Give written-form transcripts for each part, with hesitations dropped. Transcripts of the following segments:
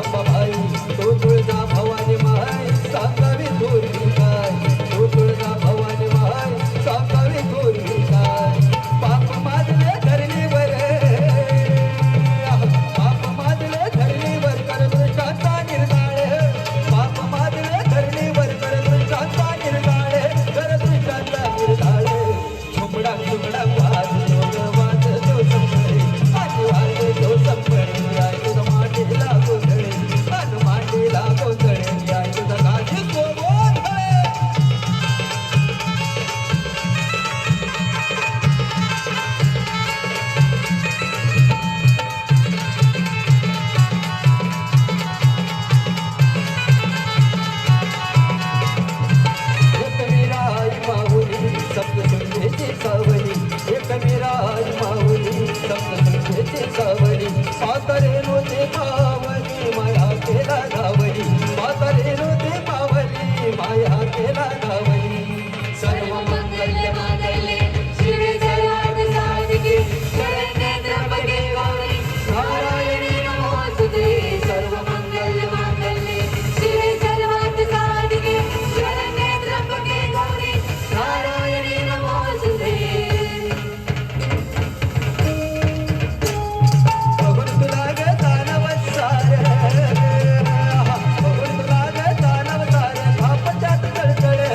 अंबाबाई तो तुळजा भवानी माय सांगावी थोरली काय तो तुळजा भवानी माय सांगावी थोरली काय पाप माजले धरणीवर पाप माजले धरणीवर कर दृष्टांता निर्धाळे पाप माजले धरणीवर कर दृष्टांता निर्धाळे कर दृष्टांता निर्धाळे झुमडा झुमडा वाजतो वाजतो संपळे आणि वाजतो संपळे आई तुझा मांडीला गोंधळे आणि मांडीला गोंधळे आई तुझा गाठी गोंधळे एक मेरा आई माऊली सप्तशृंगेची सावली एक मेरा आई माऊली सप्तशृंगेची सावली पातळे नव्हते मावली माया केला धावली पातळे नव्हते मावली माया केला धावली सर्व मंगल्य मांगल्ये शिवे सर्वार्थ साधिके शरण्ये त्र्यंबके गौरी नारायणी नमोस्तुते सर्व मंगल्य मांगल्ये शिवे सर्वार्थ साधिके शरण्ये त्र्यंबके गौरी नारायणी नमोस्तुते बघून तुला ग दानव सार बघून तुला ग दानव सार कापच्यात तळतळे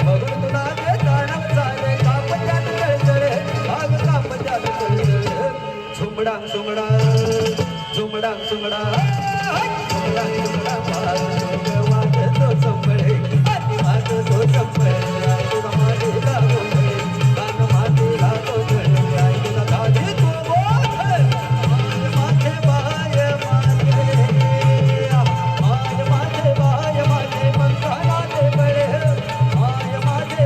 बघून तुला ग दानव सार कापच्यात तळतळे भाग कापच्यात तळतळे झुमडा झुमडा झुमडा झुमडा झुमडा झुमडा वाजतो संपळे आणि वाजतो संपळे आई तुझा मांडीला गोंधळे कान मांडीला गोंधळे आई तुझा गाठी तू गोंधळे माय बाय माझे पंखाना दे बळे माय माझे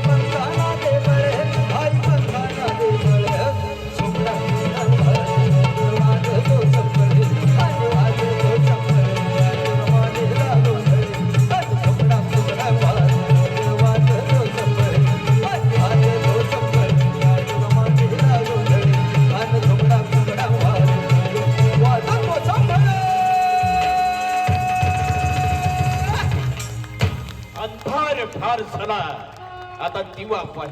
पंखाना दे बळे आई पंखाना दे बळे झुमडा वाजतो संपळे आणि वाजतो संपळे आई तुझा मांडीला गोंधळे आणि झुमडा झुमडा वाजतो संपळे आणि वाजतो संपळे आई तुझा मांडीला गोंधळे आणि झुमडा झुमडा वाजतो संपळे अंधार फार झाला आता दिवा पाहिजे